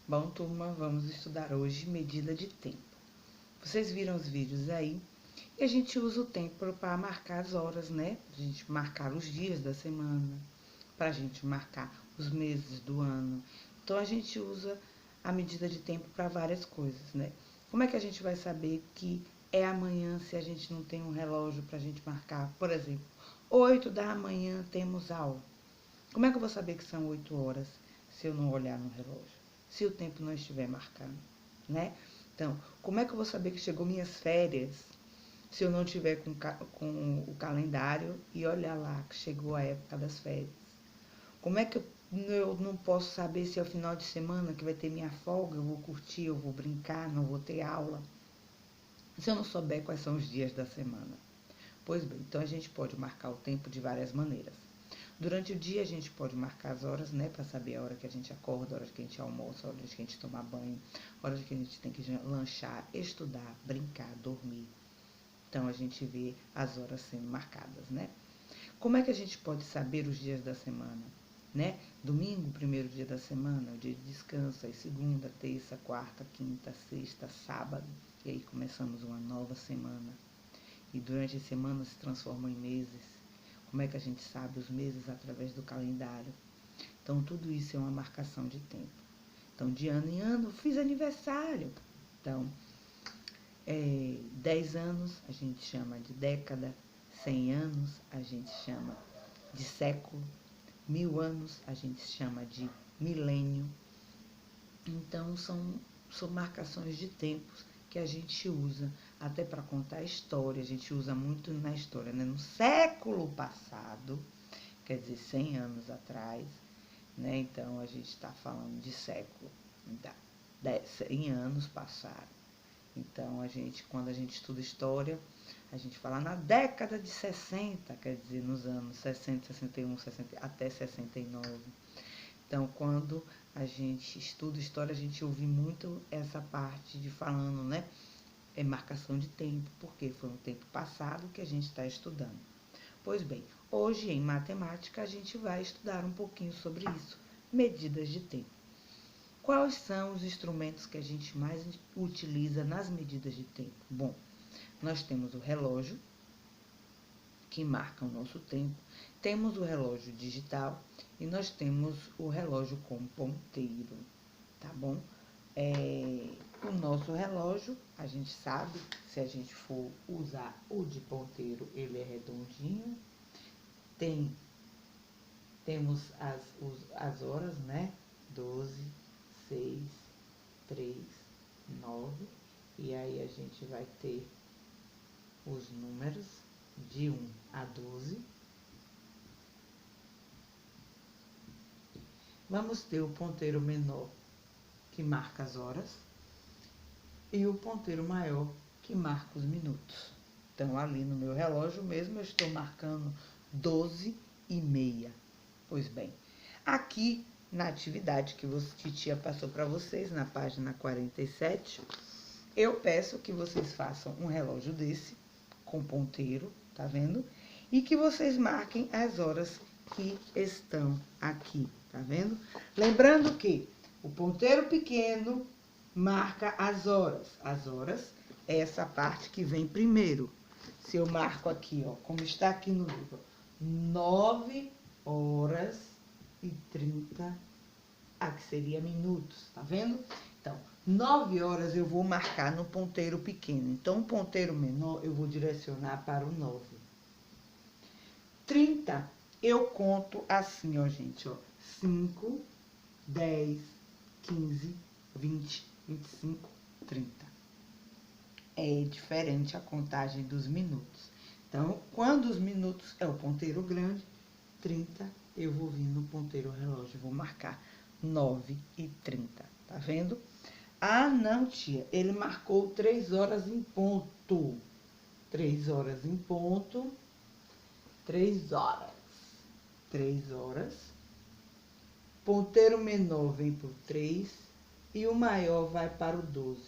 Bom, turma, vamos estudar hoje medida de tempo. Vocês viram os vídeos aí? E a gente usa o tempo para marcar as horas, né? A gente marcar os dias da semana, para a gente marcar os meses do ano. Então, a gente usa a medida de tempo para várias coisas, né? Como é que a gente vai saber que é amanhã se a gente não tem um relógio para a gente marcar? Por exemplo, 8 da manhã temos aula. Como é que eu vou saber que são 8 horas se eu não olhar no relógio? Se o tempo não estiver marcado, né? Então, como é que eu vou saber que chegou minhas férias se eu não tiver com o calendário e olhar lá que chegou a época das férias? Como é que eu não posso saber se é o final de semana que vai ter minha folga, eu vou curtir, eu vou brincar, não vou ter aula? Se eu não souber quais são os dias da semana? Pois bem, então a gente pode marcar o tempo de várias maneiras. Durante o dia a gente pode marcar as horas, né, para saber a hora que a gente acorda, a hora que a gente almoça, a hora que a gente toma banho, a hora que a gente tem que lanchar, estudar, brincar, dormir. Então a gente vê as horas sendo marcadas, né? Como é que a gente pode saber os dias da semana, né? Domingo, primeiro dia da semana, é o dia de descanso, aí segunda, terça, quarta, quinta, sexta, sábado, e aí começamos uma nova semana. E durante a semana se transformam em meses. Como é que a gente sabe os meses através do calendário? Então, tudo isso é uma marcação de tempo. Então, de ano em ano, fiz aniversário. Então, 10 anos a gente chama de década, 100 anos a gente chama de século, 1000 anos a gente chama de milênio. Então, são marcações de tempos que a gente usa até para contar a história. A gente usa muito na história, né? No século passado, quer dizer, 100 anos atrás, né? Então, a gente está falando de século, 100 anos passaram. Então, quando a gente estuda história, a gente fala na década de 60, quer dizer, nos anos 60, 61, 60, até 69. Então, quando a gente estuda história, a gente ouve muito essa parte de falando, né? É marcação de tempo, porque foi um tempo passado que a gente está estudando. Pois bem, hoje em matemática a gente vai estudar um pouquinho sobre isso, medidas de tempo. Quais são os instrumentos que a gente mais utiliza nas medidas de tempo? Bom, nós temos o relógio, que marca o nosso tempo, temos o relógio digital e nós temos o relógio com ponteiro, tá bom? O nosso relógio, a gente sabe, se a gente for usar o de ponteiro, ele é redondinho, temos as horas, né? 12, 6, 3, 9, e aí a gente vai ter os números de 1 a 12. Vamos ter o ponteiro menor, que marca as horas, e o ponteiro maior, que marca os minutos. Então, ali no meu relógio mesmo, eu estou marcando 12h30. Pois bem, aqui na atividade que tia passou para vocês, na página 47, eu peço que vocês façam um relógio desse, com ponteiro, tá vendo? E que vocês marquem as horas que estão aqui, tá vendo? Lembrando que o ponteiro pequeno marca as horas. As horas é essa parte que vem primeiro. Se eu marco aqui, ó, como está aqui no livro, 9 horas e 30, aqui seria minutos, tá vendo? Então, 9 horas eu vou marcar no ponteiro pequeno. Então, o ponteiro menor eu vou direcionar para o 9. 30, eu conto assim, ó, gente, ó. 5, 10, 15, 20, 25, 30. É diferente a contagem dos minutos. Então, quando os minutos é o ponteiro grande, 30, eu vou vir no ponteiro relógio, vou marcar 9h30, tá vendo? Ah, não, tia, ele marcou 3 horas em ponto. 3 horas em ponto. 3 horas. 3 horas. Ponteiro menor vem por 3 e o maior vai para o 12.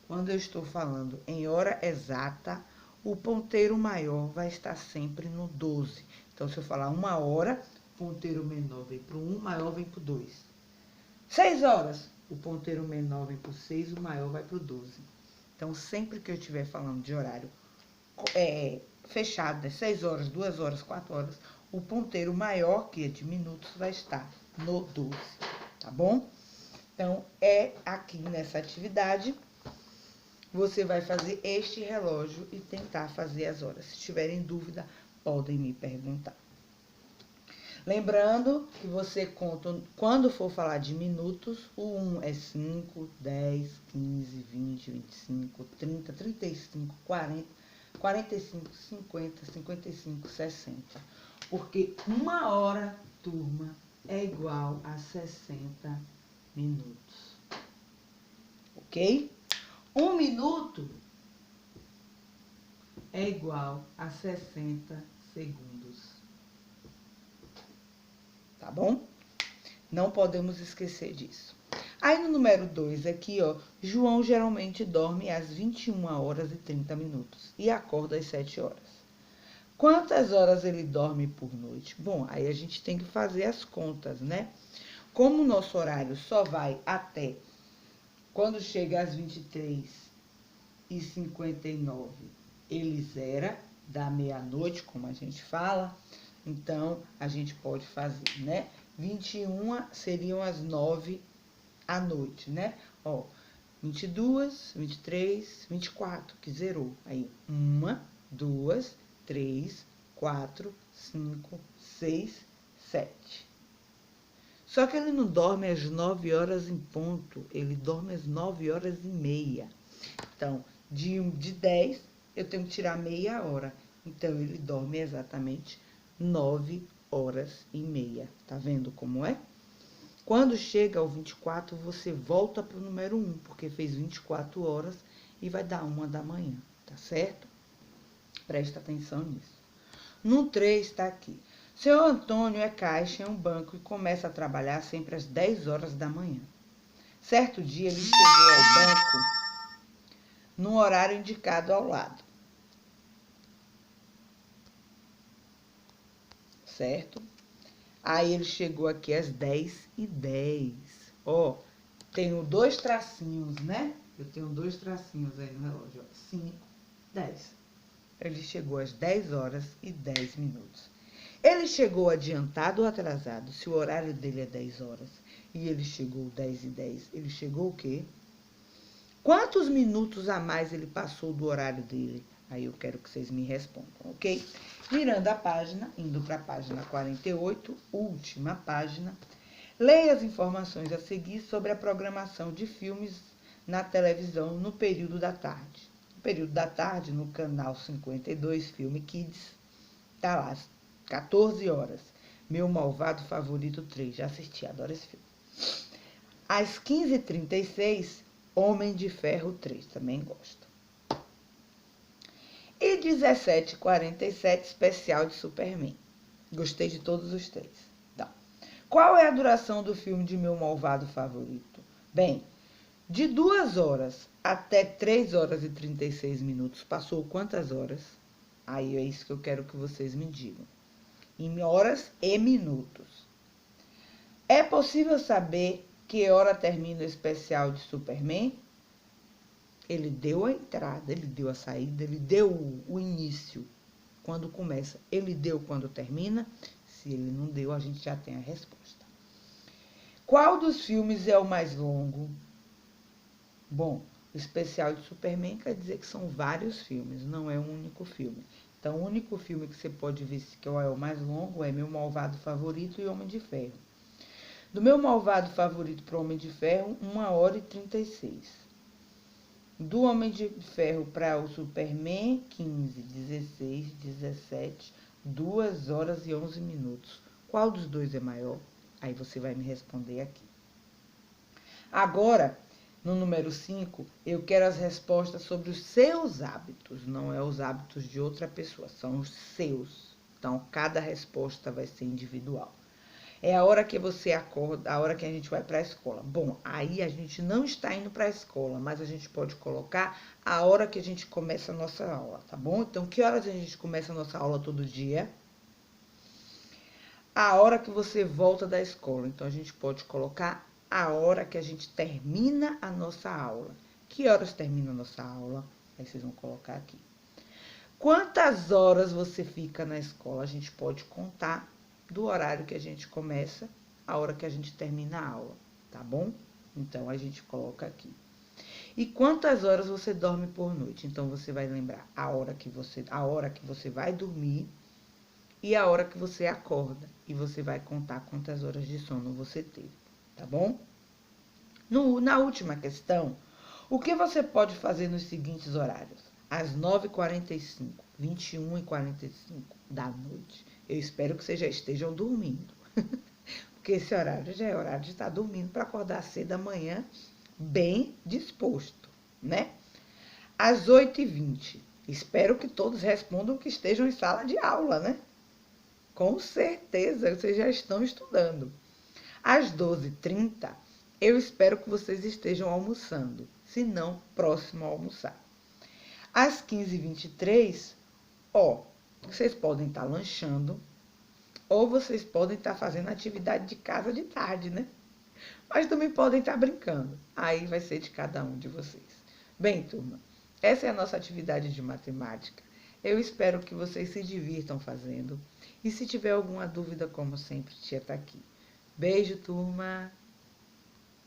Quando eu estou falando em hora exata, o ponteiro maior vai estar sempre no 12. Então, se eu falar 1 hora, ponteiro menor vem para o 1, maior vem para o 2. 6 horas, o ponteiro menor vem para o 6, o maior vai para o 12. Então, sempre que eu estiver falando de horário fechado, 6 horas, 2 horas, 4 horas, o ponteiro maior, que é de minutos, vai estar no 12, tá bom? Então, aqui nessa atividade, você vai fazer este relógio e tentar fazer as horas. Se tiverem dúvida, podem me perguntar. Lembrando que você conta, quando for falar de minutos, o 1 é 5, 10, 15, 20, 25, 30, 35, 40, 45, 50, 55, 60. Porque 1 hora, turma, é igual a 60 minutos. Ok? 1 minuto é igual a 60 segundos. Tá bom? Não podemos esquecer disso. Aí no número 2 aqui, ó, João geralmente dorme às 21 horas e 30 minutos e acorda às 7 horas. Quantas horas ele dorme por noite? Bom, aí a gente tem que fazer as contas, né? Como o nosso horário só vai até quando chega às 23h59, ele zera, da meia-noite, como a gente fala. Então, a gente pode fazer, né? 21 seriam as 9 à noite, né? Ó, 22, 23, 24, que zerou. Aí, 1, 2, 3, 4, 5, 6, 7. Só que ele não dorme às 9 horas em ponto, ele dorme às 9 horas e meia. Então, de 10, eu tenho que tirar meia hora. Então, ele dorme exatamente 9 horas e meia. Tá vendo como é? Quando chega ao 24, você volta para o número 1, porque fez 24 horas e vai dar 1 da manhã, tá certo? Presta atenção nisso. No 3 está aqui. Seu Antônio é caixa em um banco e começa a trabalhar sempre às 10 horas da manhã. Certo dia, ele chegou ao banco no horário indicado ao lado. Certo? Aí ele chegou aqui às 10h10. Ó, tenho 2 tracinhos, né? Eu tenho 2 tracinhos aí no relógio, ó. 5, 10. Ele chegou às 10 horas e 10 minutos. Ele chegou adiantado ou atrasado? Se o horário dele é 10 horas e ele chegou 10h10, ele chegou o quê? Quantos minutos a mais ele passou do horário dele? Aí eu quero que vocês me respondam, ok? Virando a página, indo para a página 48, última página, leia as informações a seguir sobre a programação de filmes na televisão no período da tarde. No período da tarde, no canal 52, Filme Kids, tá lá, 14 horas. Meu Malvado Favorito 3, já assisti, adoro esse filme. Às 15h36, Homem de Ferro 3, também gosto. E 17h47, especial de Superman. Gostei de todos os 3. Tá. Qual é a duração do filme de Meu Malvado Favorito? Bem, de 2 horas até 3 horas e 36 minutos, passou quantas horas? Aí é isso que eu quero que vocês me digam. Em horas e minutos. É possível saber que hora termina o especial de Superman? Ele deu a entrada, ele deu a saída, ele deu o início quando começa. Ele deu quando termina? Se ele não deu, a gente já tem a resposta. Qual dos filmes é o mais longo? Bom, o especial de Superman quer dizer que são vários filmes, não é um único filme. Então, o único filme que você pode ver que é o mais longo é Meu Malvado Favorito e Homem de Ferro. Do Meu Malvado Favorito para o Homem de Ferro, 1 hora e 36. Do Homem de Ferro para o Superman, 15, 16, 17, 2 horas e 11 minutos. Qual dos dois é maior? Aí você vai me responder aqui. Agora, no número 5, eu quero as respostas sobre os seus hábitos. Não é os hábitos de outra pessoa, são os seus. Então, cada resposta vai ser individual. É a hora que você acorda, a hora que a gente vai para a escola. Bom, aí a gente não está indo para a escola, mas a gente pode colocar a hora que a gente começa a nossa aula, tá bom? Então, que horas a gente começa a nossa aula todo dia? A hora que você volta da escola. Então, a gente pode colocar a hora que a gente termina a nossa aula. Que horas termina a nossa aula? Aí vocês vão colocar aqui. Quantas horas você fica na escola? A gente pode contar do horário que a gente começa, a hora que a gente termina a aula, tá bom? Então, a gente coloca aqui. E quantas horas você dorme por noite? Então, você vai lembrar a hora que você vai dormir e a hora que você acorda. E você vai contar quantas horas de sono você teve, tá bom? Na última questão, o que você pode fazer nos seguintes horários? Às 9h45, 21h45 da noite. Eu espero que vocês já estejam dormindo. Porque esse horário já é horário de estar dormindo para acordar cedo amanhã, bem disposto, né? Às 8h20. Espero que todos respondam que estejam em sala de aula, né? Com certeza, vocês já estão estudando. Às 12h30, eu espero que vocês estejam almoçando, se não, próximo a almoçar. Às 15h23, vocês podem estar lanchando, ou vocês podem estar fazendo atividade de casa de tarde, né? Mas também podem estar brincando. Aí vai ser de cada um de vocês. Bem, turma, essa é a nossa atividade de matemática. Eu espero que vocês se divirtam fazendo. E se tiver alguma dúvida, como sempre, tia está aqui. Beijo, turma!